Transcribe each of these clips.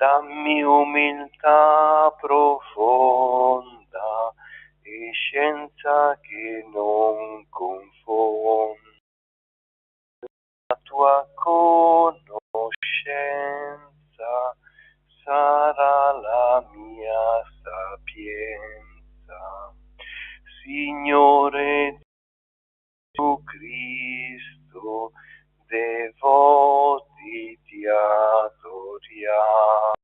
dammi umiltà profonda e scienza che non confonda. La tua conoscenza sarà la mia sapienza. Signore Gesù Cristo, devoti ti adoriamo.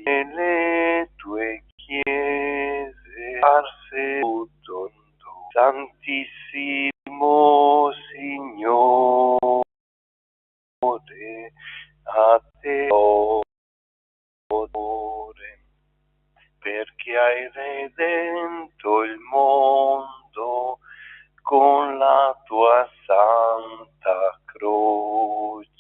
E le tue chiese arse tutto in tu. Santissimo Signore, a te onore, perché hai redento il mondo con la tua santa croce.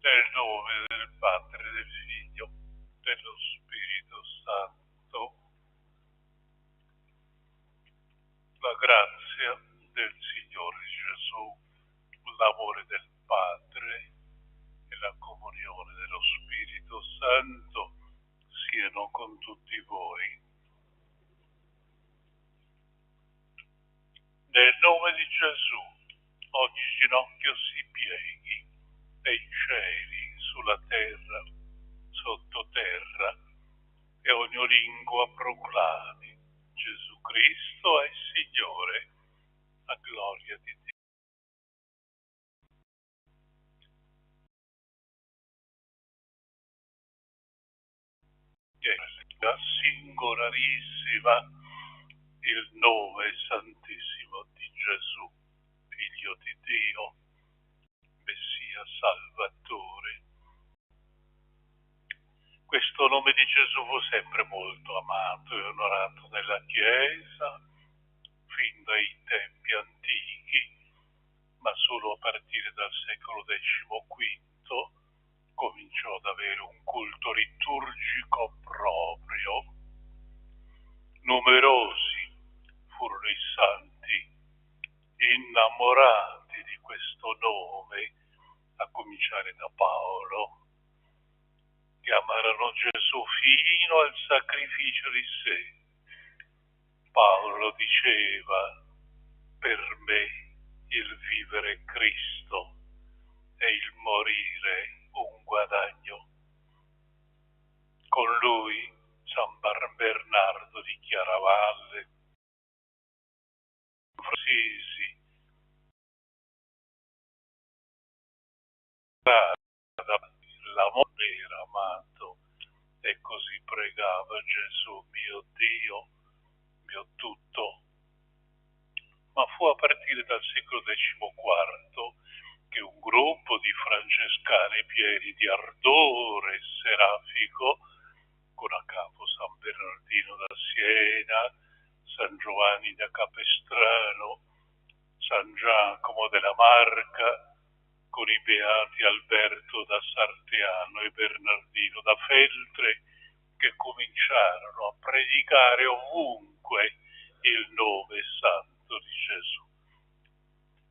Nel nome del Padre, del Figlio, dello Spirito Santo, la grazia del Signore Gesù, l'amore del Padre e la comunione dello Spirito Santo siano con tutti voi. Nel nome di Gesù, ogni ginocchio si pieghi, nei cieli, sulla terra, sottoterra, e ogni lingua proclami: Gesù Cristo è Signore, a gloria di Dio. La singolarissima, il nome santissimo di Gesù, Figlio di Dio, Messia Salvatore. Questo nome di Gesù fu sempre molto amato e onorato nella Chiesa, fin dai tempi antichi, ma solo a partire dal secolo XV cominciò ad avere un culto liturgico proprio. Numerosi furono i santi innamorati di questo nome, a cominciare da Paolo, che amarono Gesù fino al sacrificio di sé. Paolo diceva: per me il vivere è Cristo e il morire un guadagno. Con lui San Bernardo di Chiaravalle, Assisi, l'amore era amato, e così pregava: Gesù mio Dio, mio tutto. Ma fu a partire dal secolo XIV che un gruppo di francescani pieni di ardore serafico, con a capo San Bernardino da Siena, San Giovanni da Capestrano, San Giacomo della Marca, con i beati Alberto da Sarteano e Bernardino da Feltre, che cominciarono a predicare ovunque il nome santo di Gesù.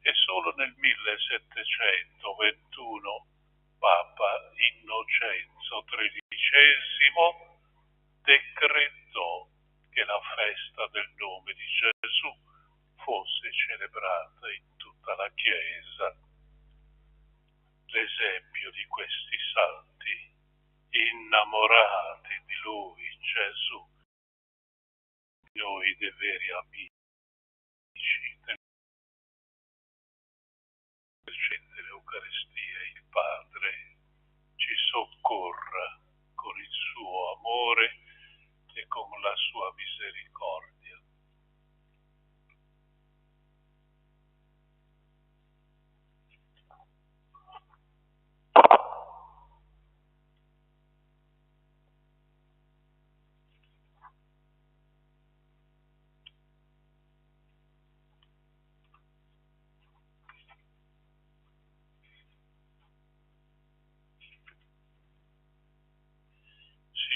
E solo nel 1721 Papa Innocenzo XIII decretò che la festa del nome di Gesù fosse celebrata in tutta la Chiesa. L'esempio di questi santi, innamorati di Lui, Gesù, noi dei veri amici dell'Eucaristia, il Padre ci soccorra con il suo amore e con la sua misericordia.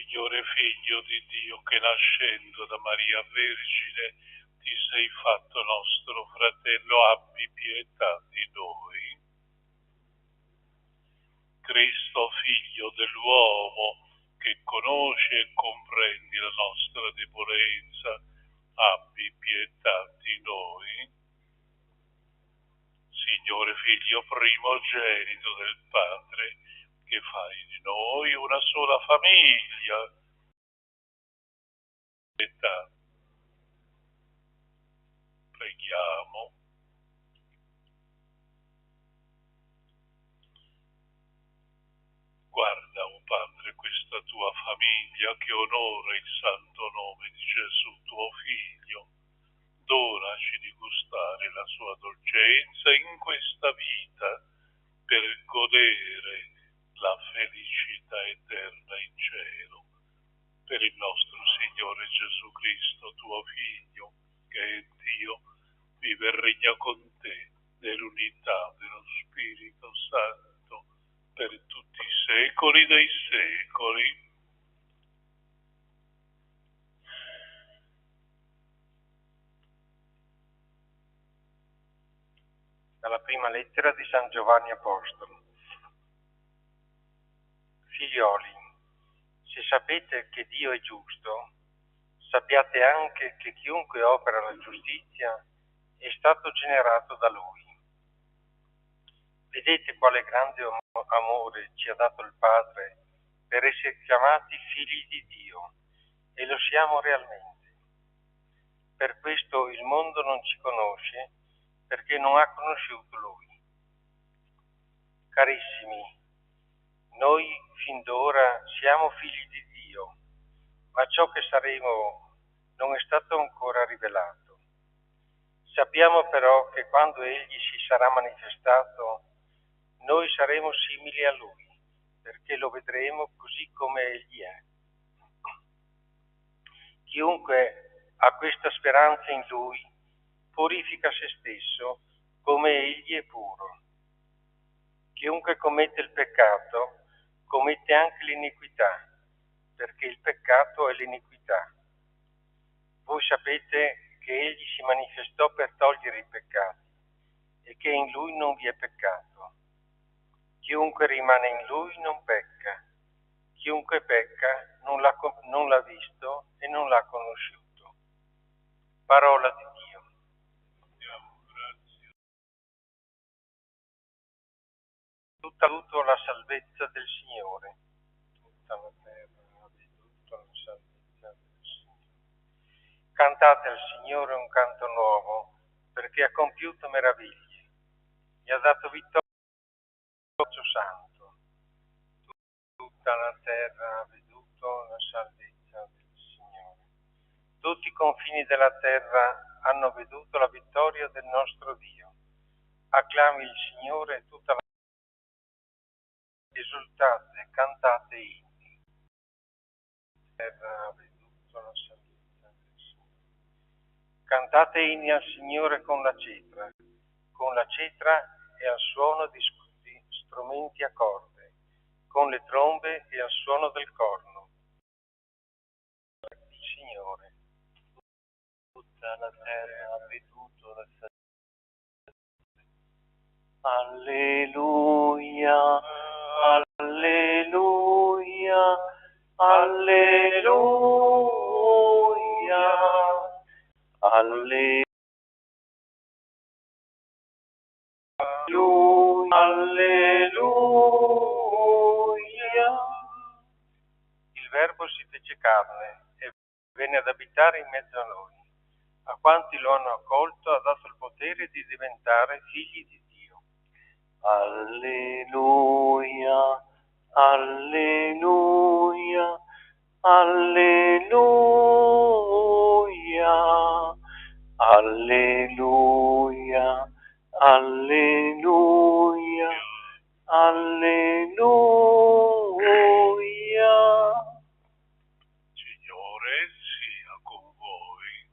Signore Figlio di Dio, che nascendo da Maria Vergine ti sei fatto nostro fratello, abbi pietà di noi. Cristo, Figlio dell'uomo, che conosci e comprendi la nostra debolezza, abbi pietà di noi. Signore Figlio primogenito del Padre, che fai di noi una sola famiglia, pietà. Preghiamo. Guarda, o Padre, questa tua famiglia che onora il santo nome di Gesù, tuo Figlio. Donaci di gustare la sua dolcezza in questa vita per godere la felicità eterna in cielo. Per il nostro Signore Gesù Cristo, tuo Figlio, che è Dio, vive e regna con te nell'unità dello Spirito Santo per tutti i secoli dei secoli. Dalla prima lettera di San Giovanni Apostolo. Figlioli, se sapete che Dio è giusto, sappiate anche che chiunque opera la giustizia è stato generato da Lui. Vedete quale grande amore ci ha dato il Padre per essere chiamati figli di Dio, e lo siamo realmente. Per questo il mondo non ci conosce, perché non ha conosciuto Lui. Carissimi, noi fin d'ora siamo figli di Dio, ma ciò che saremo non è stato ancora rivelato. Sappiamo però che quando Egli si sarà manifestato, noi saremo simili a Lui, perché lo vedremo così come Egli è. Chiunque ha questa speranza in Lui purifica se stesso come Egli è puro. Chiunque commette il peccato commette anche l'iniquità, perché il peccato è l'iniquità. Voi sapete che Egli si manifestò per togliere i peccati e che in Lui non vi è peccato. Chiunque rimane in Lui non pecca. Chiunque pecca non l'ha visto e non l'ha conosciuto. Parola di Dio. Tutto la salvezza del Signore. Tutta la terra ha veduto la salvezza del Signore. Cantate al Signore un canto nuovo, perché ha compiuto meraviglie. Gli ha dato vittoria al suo santo. Tutta la terra ha veduto la salvezza del Signore. Tutti i confini della terra hanno veduto la vittoria del nostro Dio. Acclami il Signore tutta la terra. Esultate, cantate inni. La terra ha veduto la salvezza del Signore. Cantate inni al Signore con la cetra e al suono di strumenti a corde, con le trombe e al suono del corno. Il Signore. Tutta la terra ha veduto la salvezza. Alleluia, alleluia, alleluia. Alleluia. Il Verbo si fece carne e venne ad abitare in mezzo a noi. A quanti lo hanno accolto ha dato il potere di diventare figli di Dio. Alleluia, alleluia, alleluia, alleluia, alleluia, alleluia. Signore sia con voi.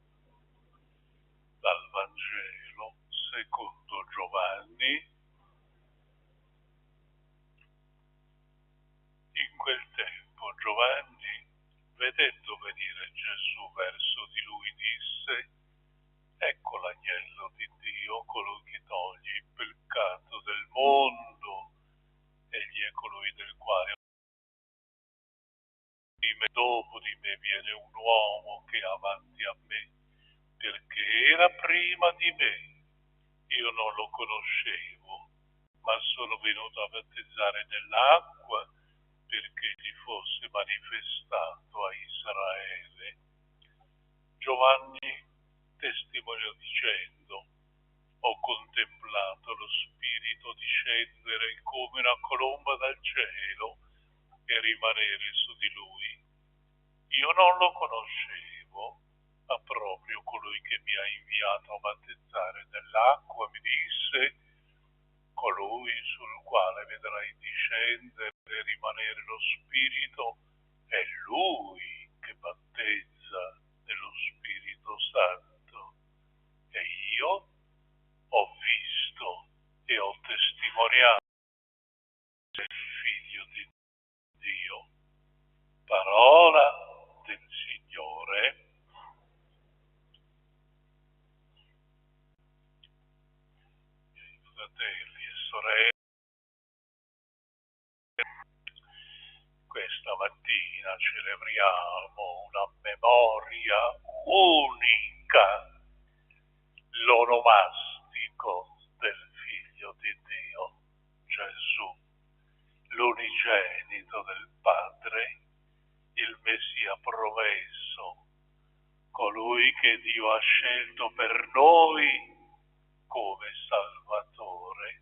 Dal Vangelo secondo Giovanni. In quel tempo Giovanni, vedendo venire Gesù verso di lui, disse: ecco l'agnello di Dio, colui che toglie il peccato del mondo. Egli è colui del quale dopo di me viene un uomo che è avanti a me, perché era prima di me. Io non lo conoscevo, ma sono venuto a battezzare nell'acqua perché gli fosse manifestato a Israele. Giovanni testimoniò dicendo: ho contemplato lo Spirito discendere come una colomba dal cielo e rimanere su di lui. Io non lo conoscevo, ma proprio colui che mi ha inviato a battezzare nell'acqua mi disse: colui sul quale vedrai discendere e rimanere lo Spirito è lui che battezza nello Spirito Santo. E io ho visto e ho testimoniato del Figlio di Dio. Parola del Signore. Fratelli e sorelle, questa mattina celebriamo una memoria unica, l'onomastico del Figlio di Dio, Gesù, l'unigenito del Padre, il Messia promesso, colui che Dio ha scelto per noi come Salvatore.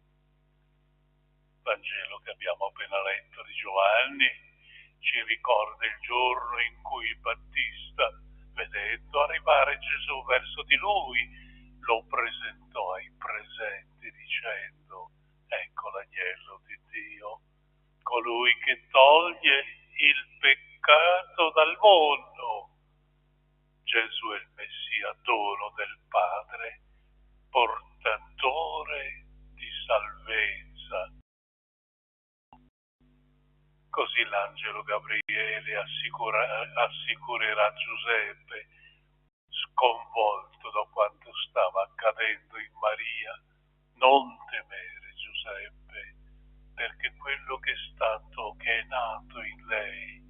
Vangelo che abbiamo appena letto di Giovanni ci ricorda il giorno in cui Battista, vedendo arrivare Gesù verso di lui, lo presentò ai presenti dicendo: ecco l'agnello di Dio, colui che toglie il peccato dal mondo. Gesù è il Messia, dono del Padre, portatore di salvezza. Così l'angelo Gabriele assicurerà Giuseppe, sconvolto da quanto stava accadendo in Maria: non temere, Giuseppe, perché quello che è nato in lei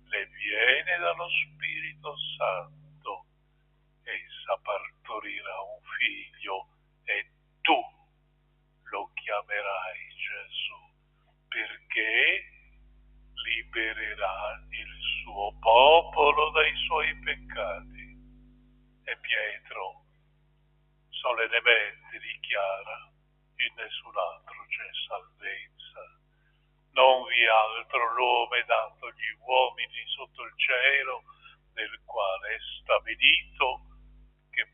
le viene dallo Spirito Santo. Essa partorirà un figlio e tu lo chiamerai Gesù, perché libererà il suo popolo dai suoi peccati. E Pietro solennemente dichiara: in nessun altro c'è salvezza, non vi è altro nome dato agli uomini sotto il cielo nel quale è stabilito che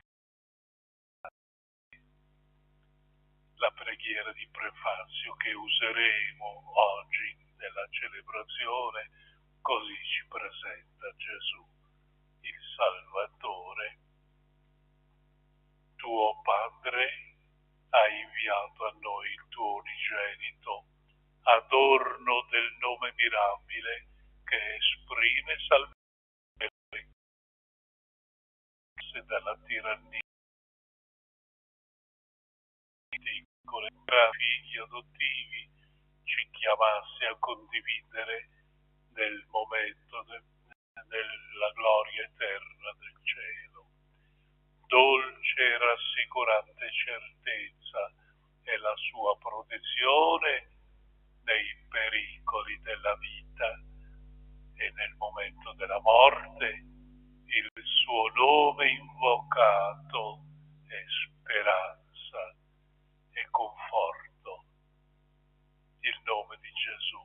la preghiera di prefazio che useremo oggi nella celebrazione così ci presenta Gesù, il Salvatore. Tuo Padre ha inviato a noi il tuo unigenito, adorno del nome mirabile che esprime salvezza dalla tirannia con i figli adottivi, ci chiamasse a condividere nel momento della gloria eterna del cielo. Dolce rassicurante certezza e la sua protezione nei pericoli della vita e nel momento della morte il suo nome invocato è speranza e conforto. Il nome di Gesù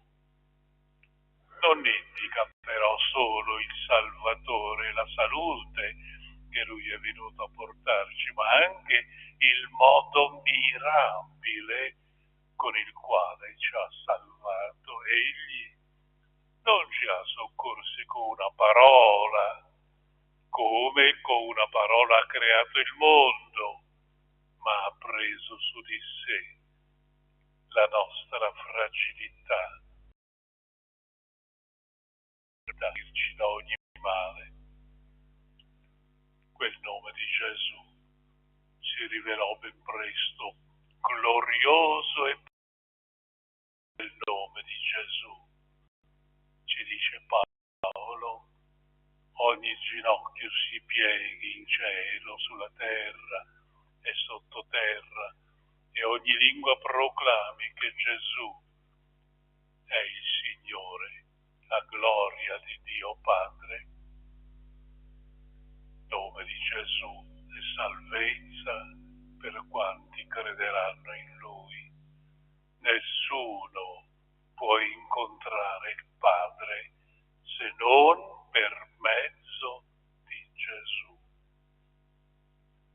non indica però solo il Salvatore e la salute che Lui è venuto a portarci, ma anche il modo mirabile con il quale ci ha salvato. Egli non ci ha soccorsi con una parola, come con una parola ha creato il mondo, ma ha preso su di sé la nostra fragilità, da dirci da ogni male. Quel nome di Gesù si rivelò ben presto glorioso e il nome di Gesù, ci dice Paolo, ogni ginocchio si pieghi in cielo, sulla terra e sottoterra, e ogni lingua proclami che Gesù è il Signore, la gloria di Dio Padre. Nome di Gesù è salvezza per quanti crederanno in Lui. Nessuno può incontrare il Padre se non per mezzo di Gesù.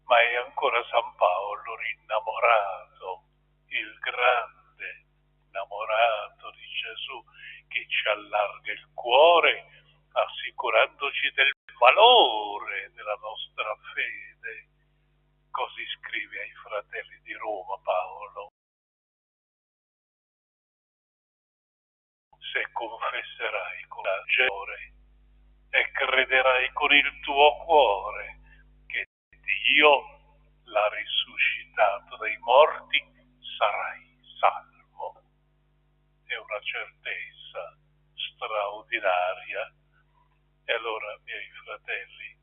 Ma è ancora San Paolo rinnamorato, il grande innamorato di Gesù, che ci allarga il cuore assicurandoci del valore della nostra fede. Così scrive ai fratelli di Roma Paolo. Se confesserai con il cuore e crederai con il tuo cuore che Dio l'ha risuscitato dai morti, sarai salvo. È una certezza straordinaria. E allora, miei fratelli,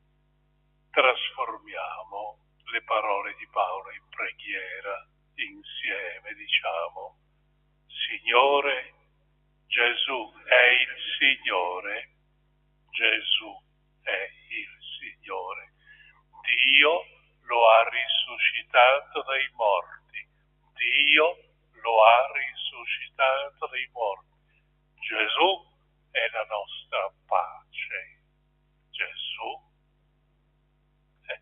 trasformiamo le parole di Paolo in preghiera, insieme diciamo: Signore, Gesù è il Signore, Gesù è il Signore. Dio lo ha risuscitato dai morti, Dio lo ha risuscitato dai morti. Gesù è la nostra pace. Gesù è.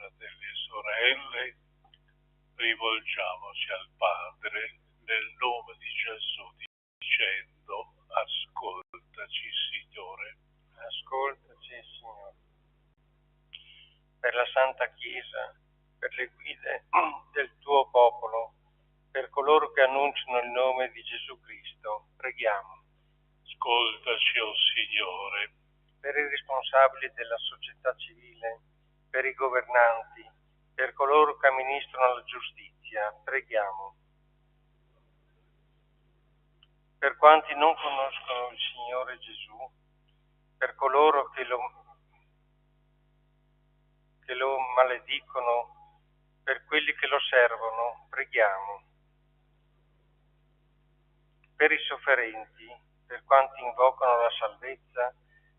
Fratelli e sorelle, rivolgiamoci al Padre nel nome di Gesù, dicendo: ascoltaci, Signore. Ascoltaci, Signore. Per la Santa Chiesa, per le guide del tuo popolo, per coloro che annunciano il nome di Gesù Cristo, preghiamo. Ascoltaci, o Signore. Per i responsabili della società civile, per i governanti, per coloro che amministrano la giustizia, preghiamo. Per quanti non conoscono il Signore Gesù, per coloro che lo maledicono, per quelli che lo servono, preghiamo. Per i sofferenti, per quanti invocano la salvezza,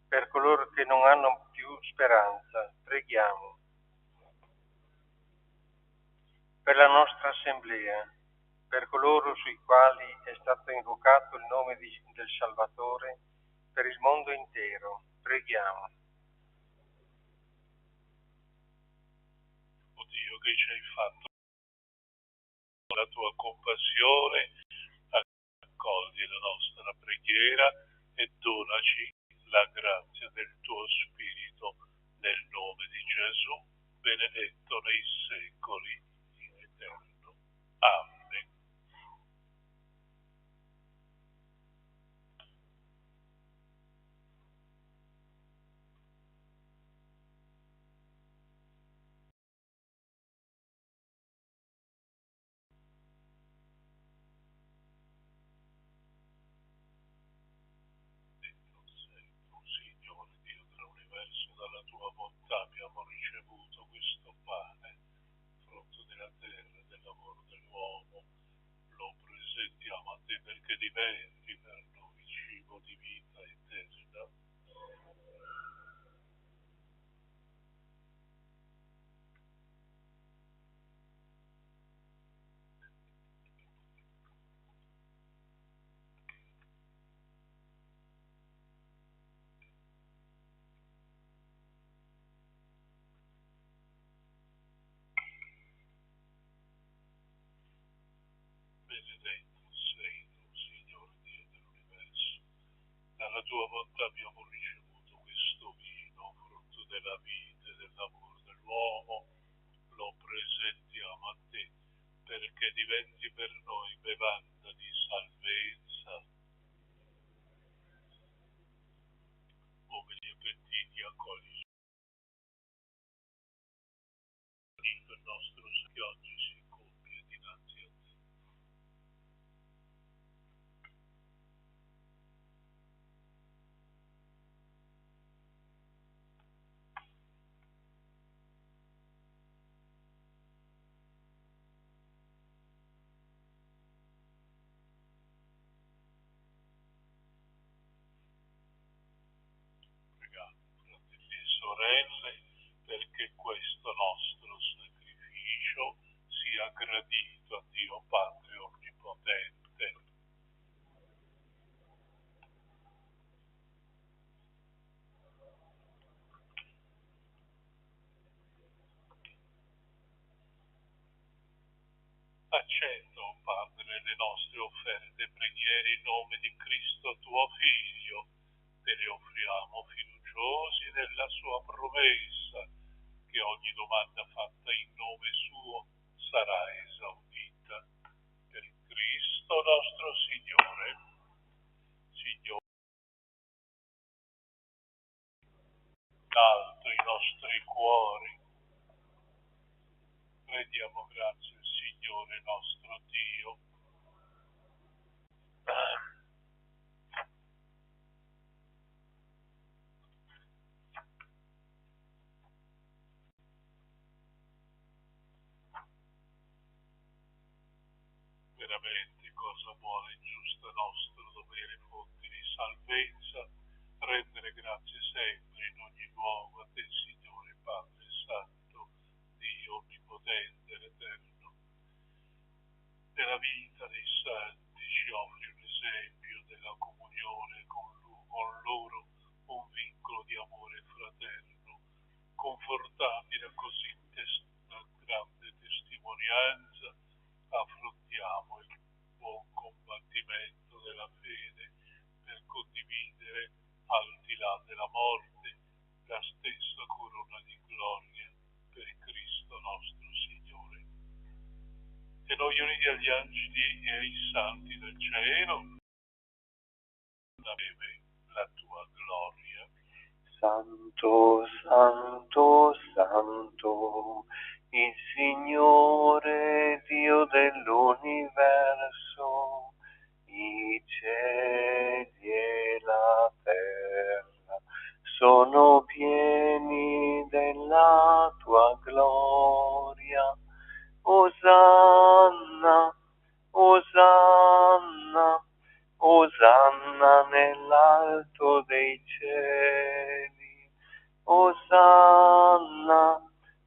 per coloro che non hanno più speranza, preghiamo. Per la nostra assemblea, per coloro sui quali è stato invocato il nome del Salvatore, per il mondo intero. Preghiamo. O Dio, che ci hai fatto la tua compassione, accogli la nostra preghiera e donaci la grazia del tuo Spirito, nel nome di Gesù, benedetto nei secoli, in eterno. Amen. Signore Dio dell'universo, dalla tua bontà abbiamo ricevuto questo pane, frutto della terra e del lavoro dell'uomo. Lo presentiamo a te perché diventi per noi cibo di vita eterna. Benedetto sei tu, Signore Dio dell'universo. Dalla tua bontà abbiamo ricevuto questo vino, frutto della vita e del lavoro dell'uomo. Lo presentiamo a te perché diventi per noi bevanda di salvezza. Come gli appetiti accogli il nostro che oggi si compie dinanzi a te. Pregate, fratelli e sorelle, perché questo nostro sacrificio sia gradito a Dio Padre Onnipotente. Accetta, o Padre, le nostre offerte e preghiere in nome di Cristo tuo Figlio. Te le offriamo fiduciosi nella sua promessa, che ogni domanda fatta in nome suo sarà esaudita. Per Cristo nostro Signore. Signore, alto i nostri cuori, rendiamo grazie al Signore nostro Dio. Veramente cosa buona e giusta nostro dovere, fonte di salvezza, rendere grazie sempre in ogni luogo a te, Signore Padre Santo, Dio Onnipotente ed Eterno. Nella vita dei santi ci offri un esempio della comunione con loro, un vincolo di amore fraterno, confortati da così grande testimonianza. Affrontiamo il buon combattimento della fede per condividere, al di là della morte, la stessa corona di gloria per Cristo nostro Signore. E noi uniti agli angeli e ai santi del cielo, avere la tua gloria. Santo, santo, santo, il Signore Dio dell'universo, i cieli e la terra sono pieni della tua gloria. Osanna, Osanna, Osanna nell'alto dei cieli. Osanna,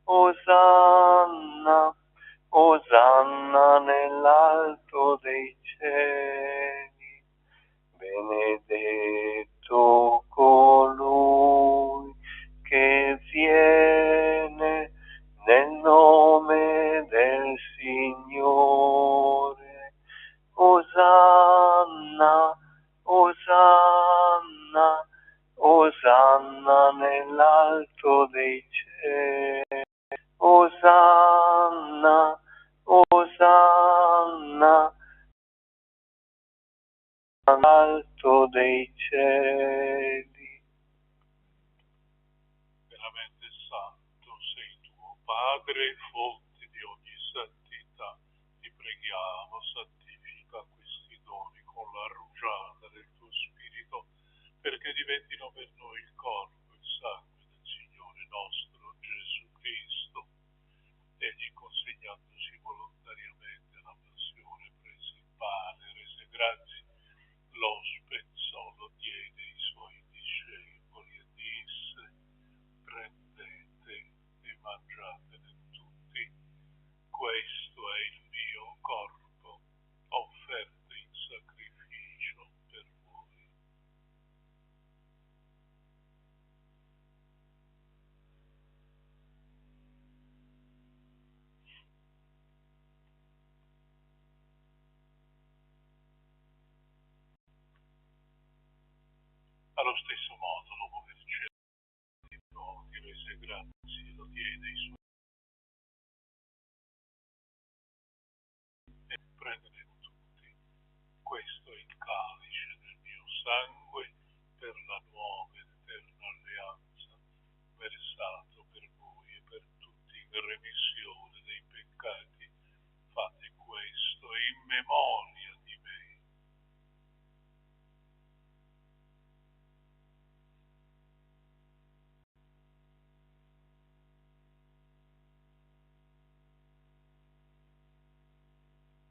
Osanna, Osanna nell'alto dei alto dei cieli. Veramente santo sei tu, Padre, fonte di ogni santità. Ti preghiamo, santifica questi doni con la rugiada del tuo Spirito, perché diventino per noi il corpo e il sangue del Signore nostro Gesù Cristo. Egli, consegnandosi volontariamente alla passione, prese il pane, rese grazie, lo spezzò, lo diede ai suoi discepoli e disse: prendete e mangiatene tutti, questo è il mio corpo, offerto in sacrificio per voi. Allo stesso modo, dopo aver cenato di nuovo, ti rese grazie, lo diede ai suoi e prendete tutti. Questo è il calice del mio sangue per la nuova ed eterna alleanza, versato per voi e per tutti in remissione dei peccati. Fate questo in memoria di me.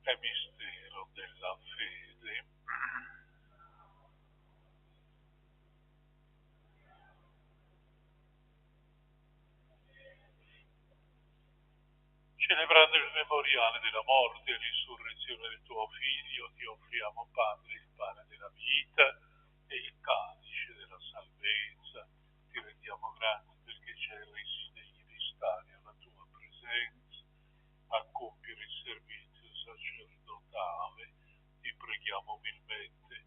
È mistero della fede. Celebrando il memoriale della morte e risurrezione del tuo Figlio, ti offriamo, Padre, il pane della vita e il calice della salvezza. Ti rendiamo grazie perché ci hai resi degni di stare alla tua presenza, a compiere il servizio sacerdotale. Ti preghiamo umilmente.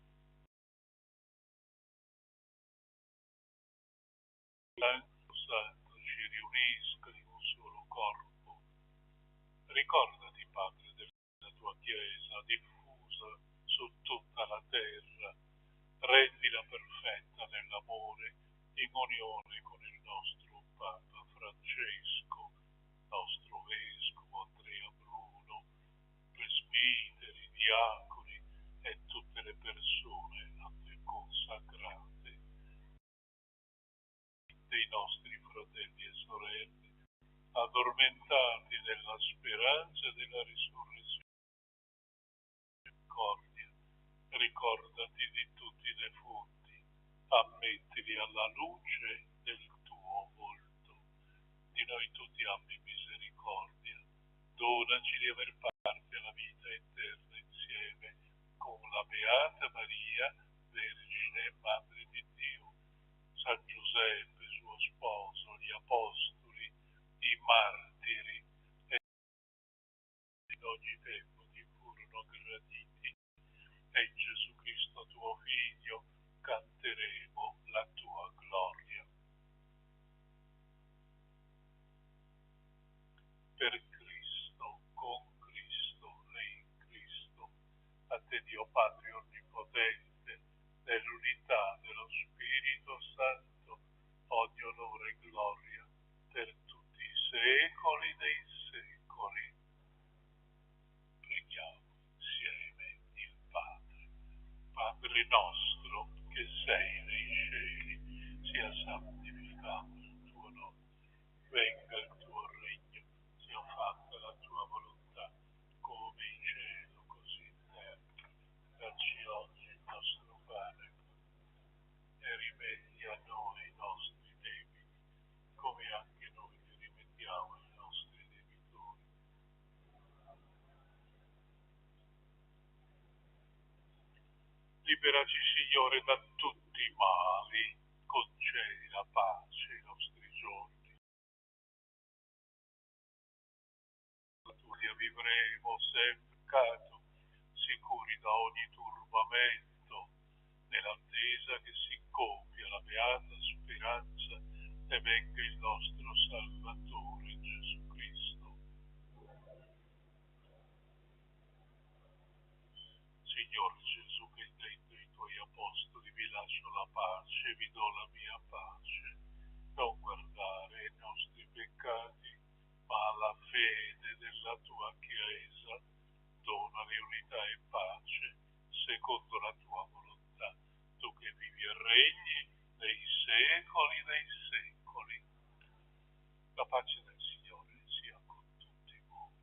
Santo ci riunisca in un solo corpo. Ricordati, Padre, della tua Chiesa diffusa su tutta la terra, rendila perfetta nell'amore, in unione con il nostro Papa Francesco, nostro Vescovo Andrea Bruno, presbiteri, diaconi e tutte le persone a te consacrate, dei nostri fratelli e sorelle, addormentati nella speranza della risurrezione. Ricordati di tutti i defunti, ammettili alla luce del tuo volto. Di noi tutti abbi misericordia, donaci di aver parte alla vita eterna insieme con la Beata Maria, Vergine e Madre di Dio, San Giuseppe, suo sposo, gli Apostoli, i martiri e in ogni tempo ti furono graditi, e in Gesù Cristo tuo Figlio canteremo la tua gloria. Per Cristo, con Cristo e in Cristo, a te Dio Padre Onnipotente, nell'unità dello Spirito Santo, ogni onore e gloria per tutti i secoli dei secoli. Preghiamo insieme il Padre. Padre nostro che sei nei cieli, sia santificato il tuo nome, venga il tuo regno, sia fatta la tua volontà, come in cielo, così in terra. Dacci oggi il nostro pane e rimetti a noi i nostri debiti, come anche noi li rimettiamo ai nostri debitori. Liberaci, Signore, da tutti i mali, concedi la pace ai nostri giorni. La tua vivremo sempre cato, sicuri da ogni turbamento, nell'attesa che si compia la beata speranza e venga il nostro Salvatore Gesù Cristo. Signor Gesù, che hai detto ai pace, vi do la mia pace. Non guardare i nostri peccati, ma la fede della tua Chiesa. Donali unità e pace, secondo la tua volontà. Tu che vivi e regni nei secoli dei secoli. La pace del Signore sia con tutti voi.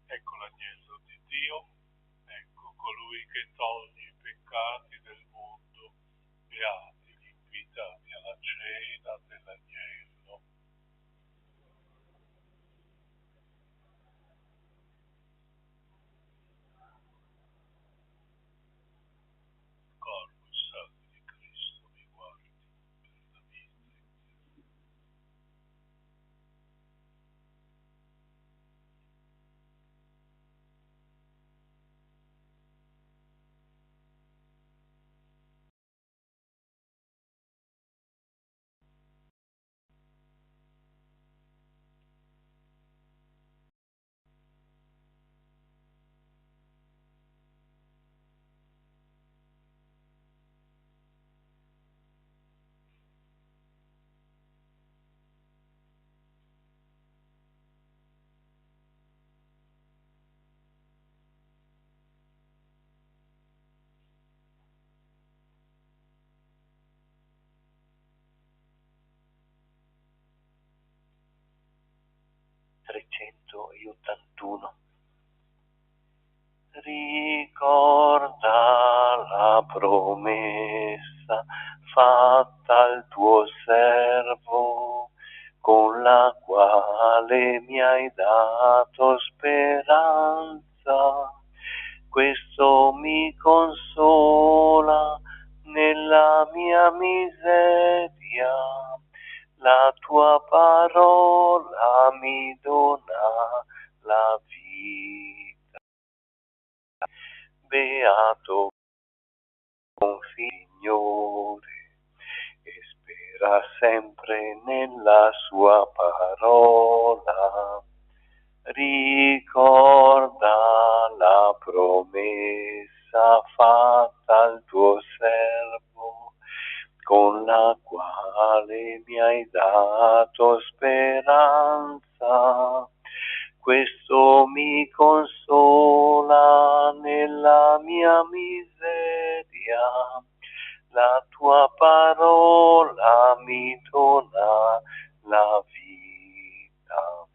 Ecco l'agnello di Dio, ecco colui che toglie i peccati del mondo. Beati gli invitati alla cena dell'agnello. Corpo e sangue di Cristo mi guardi per la vita. Ricorda la promessa fatta al tuo servo, con la quale mi hai dato speranza. Questo mi consola nella mia miseria. La tua parola mi dona la vita. Beato con Signore e spera sempre nella sua parola. Ricorda la promessa fatta al tuo servo, con la quale mi hai dato speranza. Questo mi consola nella mia miseria. La tua parola mi dona la vita.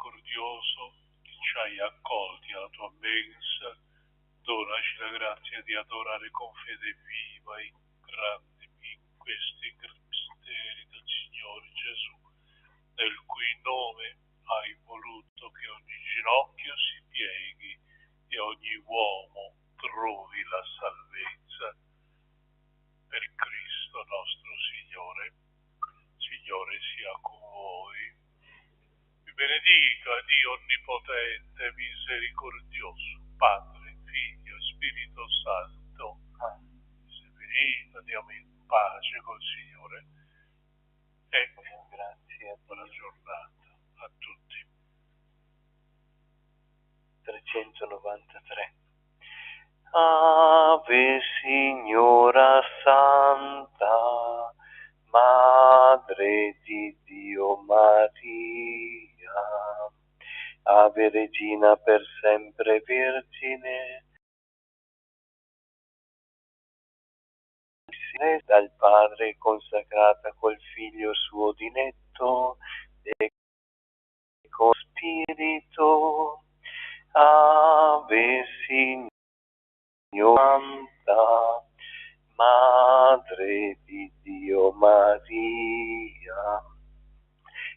misericordioso, che ci hai accolti alla tua mensa, donaci la grazia di adorare con fede viva in questi misteri del Signore Gesù, nel cui nome hai voluto che ogni ginocchio si pieghi e ogni uomo trovi la salvezza. Per Cristo nostro Signore. Signore sia con voi. Vi benedica Dio Onnipotente, misericordioso, Padre, Figlio, Spirito Santo. Se venite, andiamo in pace col Signore. E grazie, buona giornata a tutti. 393. Ave Signora Santa, Madre di Dio Maria, Ave Regina per sempre Vergine, dal Padre consacrata col Figlio suo diletto e con Spirito. Ave Signora Santa, Madre di Dio Maria,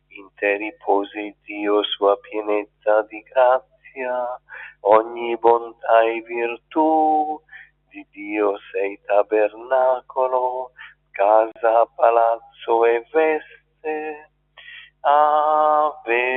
in te riposi Dio sua pienezza di grazia, ogni bontà e virtù di Dio sei tabernacolo, casa, palazzo e veste. Ave